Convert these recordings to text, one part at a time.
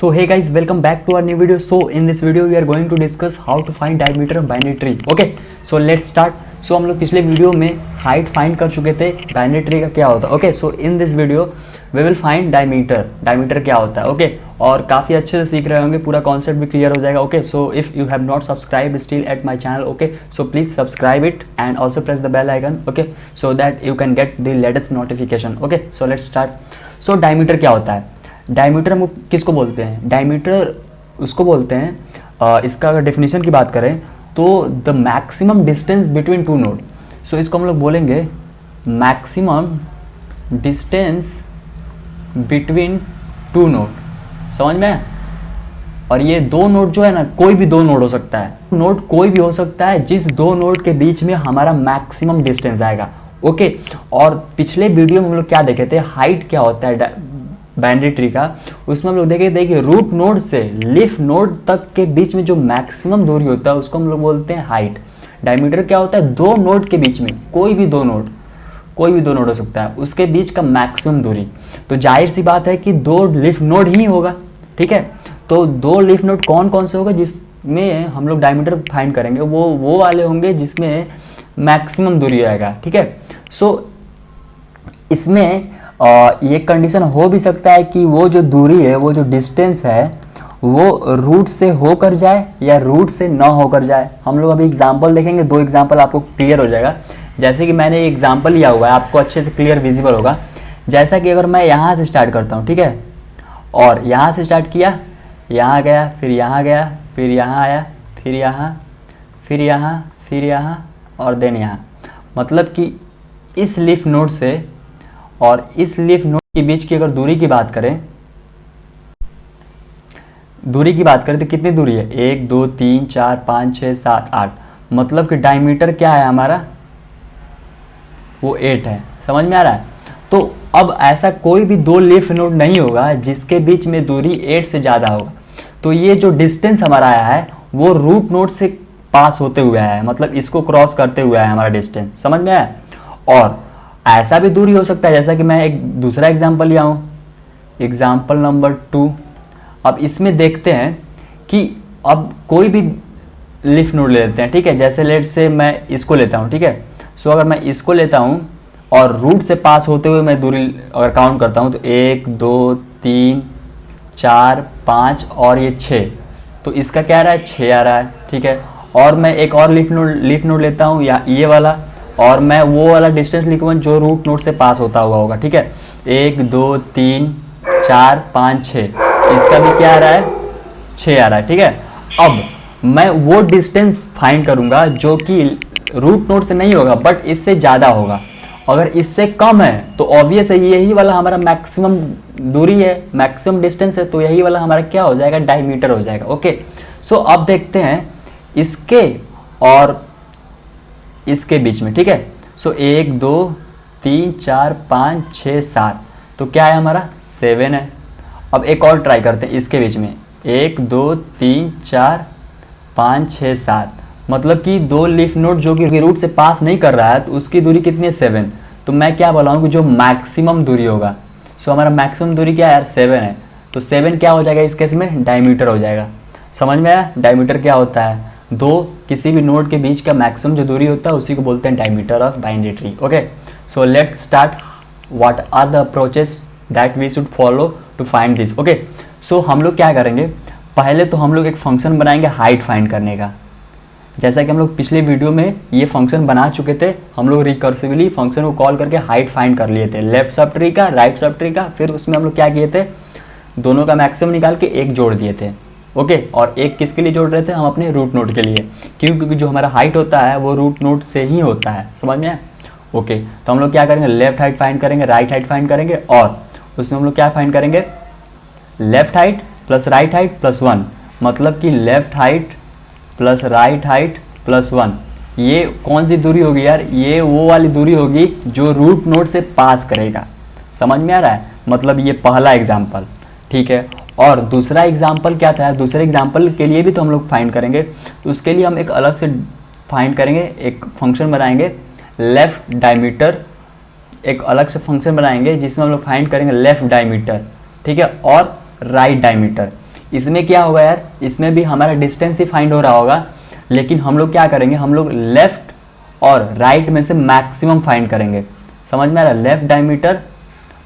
So hey guys, welcome back to our new video. So in this video we are going to discuss how to find diameter of binary tree. Okay, so let's start. So हम लोग पिछले video में height find कर चुके थे, binary tree का क्या होता है. Okay, so in this video we will find diameter क्या होता है. ओके, और काफ़ी अच्छे से सीख रहे होंगे, पूरा कॉन्सेप्ट भी क्लियर हो जाएगा. Okay, so if you have not subscribe still at my channel, okay, so please subscribe it and also press the bell icon. Okay, so that you can get the latest notification. Okay, so let's start. So diameter क्या होता है? Diameter हम किसको बोलते हैं? Diameter उसको बोलते हैं, इसका अगर डेफिनेशन की बात करें तो the maximum distance between two node. So इसको हम लोग बोलेंगे maximum distance between two node. समझ में? और ये दो नोड जो है ना, कोई भी दो नोड हो सकता है. नोड कोई भी हो सकता है जिस दो नोड के बीच में हमारा मैक्सिमम डिस्टेंस आएगा. ओके, और पिछले वीडियो में हम लोग क्या देखे थे, हाइट क्या होता है बाइनरी ट्री का, उसमें हम लोग देखे थे कि रूट नोड से लीफ नोड तक के बीच में जो मैक्सिमम दूरी होता है उसको हम लोग बोलते हैं हाइट. डायमीटर क्या होता है? दो नोड के बीच में, कोई भी दो नोड हो सकता है, उसके बीच का मैक्सिमम दूरी. तो जाहिर सी बात है कि दो लीफ नोड ही होगा. ठीक है, तो दो लीफ नोड कौन कौन से होगा जिसमें हम लोग डायमीटर फाइंड करेंगे? वो वाले होंगे जिसमें मैक्सिमम दूरी आएगा. ठीक है, सो इसमें ये कंडीशन हो भी सकता है कि वो जो दूरी है, वो जो डिस्टेंस है, वो रूट से होकर जाए या रूट से ना होकर जाए. हम लोग अभी एग्जांपल देखेंगे, दो एग्जांपल आपको क्लियर हो जाएगा. जैसे कि मैंने एग्जांपल लिया हुआ है, आपको अच्छे से क्लियर विजिबल होगा. जैसा कि अगर मैं यहाँ से स्टार्ट करता हूँ, ठीक है, और यहाँ से स्टार्ट किया, यहाँ गया, फिर यहाँ गया, फिर यहाँ आया, फिर यहाँ, फिर यहाँ, फिर यहाँ और देन यहाँ. मतलब कि इस लीफ नोड से और इस लीफ नोड के बीच की अगर दूरी की बात करें तो कितनी दूरी है? 1 2 3 4 5 6 7 8. मतलब कि डायमीटर क्या है हमारा? वो 8 है. समझ में आ रहा है? तो अब ऐसा कोई भी दो लीफ नोड नहीं होगा जिसके बीच में दूरी 8 से ज़्यादा होगा. तो ये जो डिस्टेंस हमारा आया है वो रूट नोड से पास होते हुए आया है, मतलब इसको क्रॉस करते हुए आया है हमारा डिस्टेंस. समझ में आया? और ऐसा भी दूरी हो सकता है, जैसा कि मैं एक दूसरा एग्जांपल लिया हूँ, एग्जांपल नंबर 2. अब इसमें देखते हैं कि अब कोई भी लीफ नोड ले लेते हैं. ठीक है, जैसे लेट से मैं इसको लेता हूँ. ठीक है, सो अगर मैं इसको लेता हूँ और रूट से पास होते हुए मैं दूरी अगर काउंट करता हूँ तो 1 2 3 4 5 और ये 6, तो इसका क्या आ रहा है? 6 आ रहा है. ठीक है, और मैं एक और लीफ नोड लेता हूँ, या ये वाला, और मैं वो वाला डिस्टेंस लिखूँगा जो रूट नोड से पास होता हुआ होगा. ठीक है, 1 2 3 4 5 6, इसका भी क्या आ रहा है? 6 आ रहा है. ठीक है, अब मैं वो डिस्टेंस फाइंड करूँगा जो कि रूट नोड से नहीं होगा बट इससे ज़्यादा होगा. अगर इससे कम है तो ऑब्वियस है यही वाला हमारा मैक्सिमम दूरी है, मैक्सिमम डिस्टेंस है, तो यही वाला हमारा क्या हो जाएगा? डायमीटर हो जाएगा. ओके, सो अब देखते हैं इसके और इसके बीच में. ठीक है, सो 1 2 3 4 5 6 7, तो क्या है हमारा? 7 है. अब एक और ट्राई करते हैं इसके बीच में, 1 2 3 4 5 6 7, मतलब कि दो लीफ नोड जो कि रूट से पास नहीं कर रहा है, तो उसकी दूरी कितनी है? 7. तो मैं क्या बोला हूँ कि जो मैक्सिमम दूरी होगा, सो हमारा मैक्सिमम दूरी क्या है यार? 7 है. तो 7 क्या हो जाएगा इस केस में? डायमीटर हो जाएगा. समझ में आया? डायमीटर क्या होता है? दो किसी भी नोड के बीच का मैक्सिमम जो दूरी होता है उसी को बोलते हैं diameter of binary tree. Okay, so let's start. What are the approaches that we should follow to find this? Okay, so हम लोग क्या करेंगे, पहले तो हम लोग एक फंक्शन बनाएंगे हाइट फाइंड करने का. जैसा कि हम लोग पिछले वीडियो में ये फंक्शन बना चुके थे, हम लोग रिकर्सिवली फंक्शन को कॉल करके हाइट फाइंड कर लिए थे, लेफ्ट सब ट्री का, राइट सब ट्री का. फिर उसमें हम लोग क्या किए थे, दोनों का मैक्सिमम निकाल के एक जोड़ दिए थे. ओके, और एक किसके लिए जोड़ रहे थे? हम अपने रूट नोड के लिए, क्योंकि जो हमारा हाइट होता है वो रूट नोड से ही होता है. समझ में आया? ओके, तो हम लोग क्या करेंगे, लेफ्ट हाइट फाइंड करेंगे, राइट हाइट फाइंड करेंगे, और उसमें हम लोग क्या फाइंड करेंगे? Left height plus right height plus 1. मतलब कि left height plus right height plus 1, ये कौन सी दूरी होगी यार? ये वो वाली दूरी होगी जो रूट नोड से पास करेगा. समझ में आ रहा है? मतलब ये पहला एग्जाम्पल. ठीक है, और दूसरा एग्जाम्पल क्या था? दूसरे एग्जाम्पल के लिए भी तो हम लोग फाइंड करेंगे, तो उसके लिए हम एक अलग से फाइंड करेंगे, एक फंक्शन बनाएंगे लेफ्ट डायमीटर. एक अलग से फंक्शन बनाएंगे जिसमें हम लोग फाइंड करेंगे लेफ्ट डायमीटर. ठीक है, और राइट डायमीटर. इसमें क्या होगा यार, इसमें भी हमारा डिस्टेंस ही फाइंड हो रहा होगा, लेकिन हम लोग क्या करेंगे, हम लोग लेफ्ट और राइट में से मैक्सिमम फाइंड करेंगे। समझ में आ रहा है, लेफ्ट डायमीटर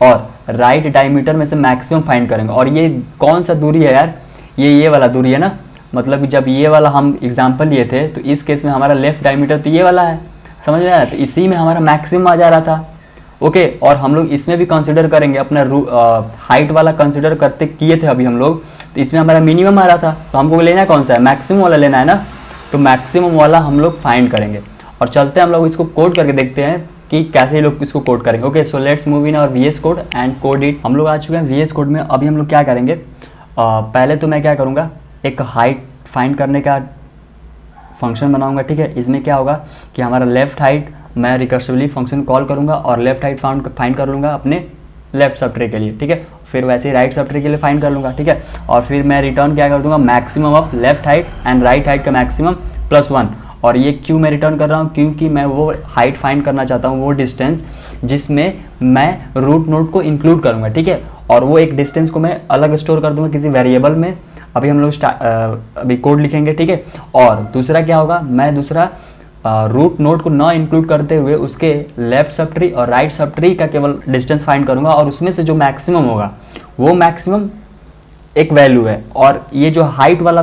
और राइट डायमीटर में से मैक्सिमम फाइंड करेंगे। और ये कौन सा दूरी है यार, ये वाला दूरी है ना, मतलब जब ये वाला हम एग्जाम्पल लिए थे तो इस केस में हमारा लेफ्ट डायमीटर तो ये वाला है, समझ में आ रहा है, तो इसी में हमारा मैक्सिमम आ जा रहा था। ओके, और हम लोग इसमें भी कंसिडर करेंगे अपना हाइट वाला कंसिडर करते किए थे अभी हम लोग, तो इसमें हमारा मिनिमम आ रहा था, तो हमको लेना कौन सा है, मैक्सिमम वाला लेना है ना, तो मैक्सिमम वाला हम लोग फाइंड करेंगे। और चलते हैं हम लोग इसको कोड करके देखते हैं कि कैसे ये लोग इसको कोड करेंगे। Okay, so let's move in और VS code and code it. हम लोग आ चुके हैं VS कोड में। अभी हम लोग क्या करेंगे, पहले तो मैं क्या करूँगा, एक हाइट फाइंड करने का फंक्शन बनाऊंगा, ठीक है। इसमें क्या होगा कि हमारा लेफ्ट हाइट मैं रिकर्सिवली फंक्शन कॉल करूंगा और लेफ्ट हाइट फाइंड कर लूँगा अपने लेफ्ट सब ट्री के लिए, ठीक है। फिर वैसे ही राइट सब ट्री के लिए फाइंड कर लूँगा, ठीक है। और फिर मैं रिटर्न क्या कर दूंगा, maximum of left height and right height का मैक्सिमम +1। और ये क्यों मैं रिटर्न कर रहा हूँ, क्योंकि मैं वो हाइट फाइंड करना चाहता हूँ, वो डिस्टेंस जिसमें मैं रूट नोड को इंक्लूड करूँगा, ठीक है। और वो एक डिस्टेंस को मैं अलग स्टोर कर दूंगा किसी वेरिएबल में। अभी हम लोग अभी कोड लिखेंगे, ठीक है। और दूसरा क्या होगा, मैं दूसरा रूट नोड को न इंक्लूड करते हुए उसके लेफ्ट सब ट्री और राइट सब ट्री का केवल डिस्टेंस फाइंड करूँगा, और उसमें से जो मैक्सिमम होगा वो मैक्सिमम एक वैल्यू है, और ये जो हाइट वाला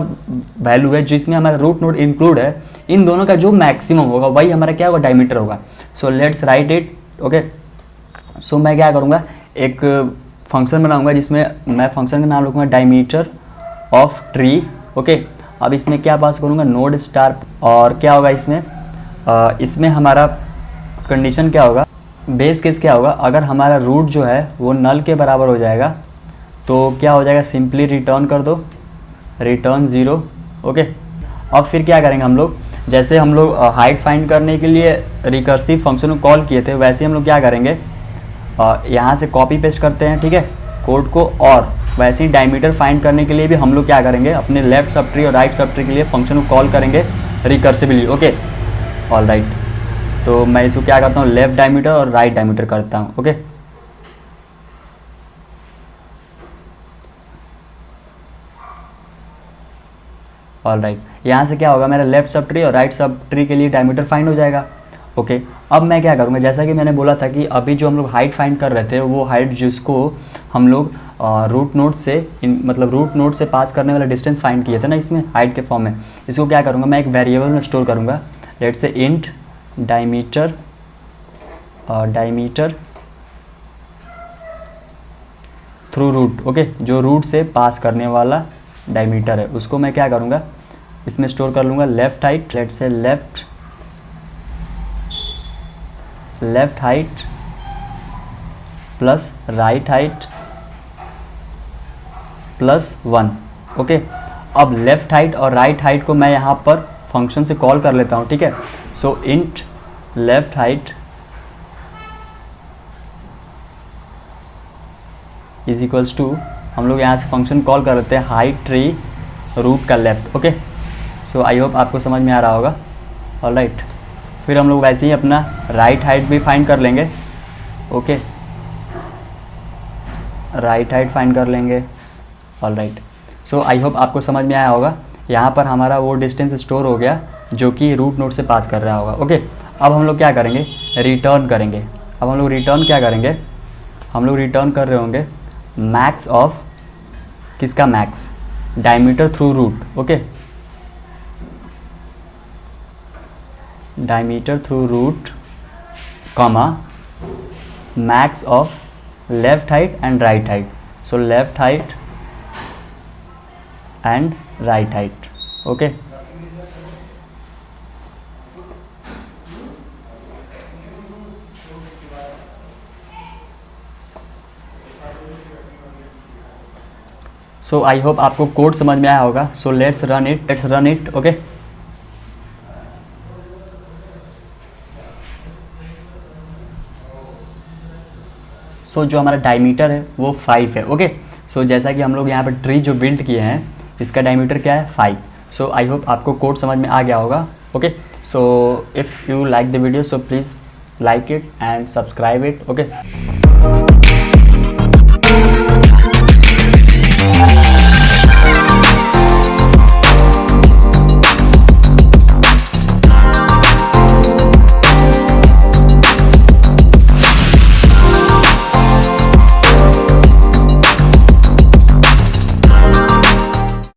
वैल्यू है जिसमें हमारा रूट नोड इंक्लूड है, इन दोनों का जो मैक्सिमम होगा वही हमारा क्या होगा, डायमीटर होगा। So let's write it. Okay, so मैं क्या करूँगा, एक फंक्शन बनाऊँगा जिसमें मैं फंक्शन का नाम लिखूँगा डायमीटर ऑफ ट्री। ओके, अब इसमें क्या पास करूँगा, नोड स्टार। और क्या होगा इसमें, इसमें हमारा कंडीशन क्या होगा, बेस केस क्या होगा, अगर हमारा रूट जो है वो नल के बराबर हो जाएगा तो क्या हो जाएगा, सिंपली रिटर्न कर दो, रिटर्न 0। ओके, अब फिर क्या करेंगे हम लोग, जैसे हम लोग हाइट फाइंड करने के लिए रिकर्सिव फंक्शन को कॉल किए थे, वैसे हम लोग क्या करेंगे, यहाँ से कॉपी पेस्ट करते हैं, ठीक है, कोड को। और वैसे ही डायमीटर फाइंड करने के लिए भी हम लोग क्या करेंगे, अपने लेफ्ट सब ट्री और राइट सब ट्री के लिए फंक्शन को कॉल करेंगे रिकर्सिवली। ओके, ऑल राइट, तो मैं इसको क्या करता हूँ, लेफ्ट डायमीटर और राइट डायमीटर करता हूँ। ओके, ऑल राइट, यहाँ से क्या होगा, मेरा लेफ्ट सब ट्री और राइट सब ट्री के लिए डायमीटर फाइंड हो जाएगा। ओके, अब मैं क्या करूँगा, जैसा कि मैंने बोला था कि अभी जो हम लोग हाइट फाइंड कर रहे थे, वो हाइट जिसको हम लोग रूट नोड से मतलब रूट नोड से पास करने वाला डिस्टेंस फाइंड किए थे ना, इसमें हाइट के फॉर्म में, इसको क्या करूँगा, मैं एक वेरिएबल में स्टोर करूँगा। Let's say it diameter through root. Okay, जो रूट से पास करने वाला डायमीटर है उसको मैं क्या करूँगा, इसमें स्टोर कर लूँगा left height. Let's say left height plus right height +1। Okay, अब लेफ्ट हाइट और राइट हाइट को मैं यहाँ पर फंक्शन से कॉल कर लेता हूँ, ठीक है। So int left height is equals to, हम लोग यहाँ से फंक्शन कॉल कर लेते हैं हाइट ट्री रूट का left. Okay, so I hope आपको समझ में आ रहा होगा। ऑल राइट, फिर हम लोग वैसे ही अपना राइट हाइट भी फाइंड कर लेंगे। ओके, राइट हाइट फाइंड कर लेंगे। All right, so I hope आपको समझ में आया होगा। यहाँ पर हमारा वो डिस्टेंस स्टोर हो गया जो कि रूट नोड से पास कर रहा होगा। ओके, अब हम लोग क्या करेंगे, रिटर्न करेंगे। अब हम लोग रिटर्न क्या करेंगे, हम लोग रिटर्न कर रहे होंगे मैक्स ऑफ, किसका max, diameter through root. Okay, diameter through root comma max of left height and right height. So left height and right height. Okay, so I hope आपको कोड समझ में आया होगा। So let's run it. Okay, so जो हमारा diameter है वो 5 है। ओके, सो जैसा कि हम लोग यहाँ पर ट्री जो बिल्ड किए हैं इसका डायमीटर क्या है, 5। सो आई होप आपको कोड समझ में आ गया होगा। Okay, so if you like the video so please like it and subscribe it. Okay.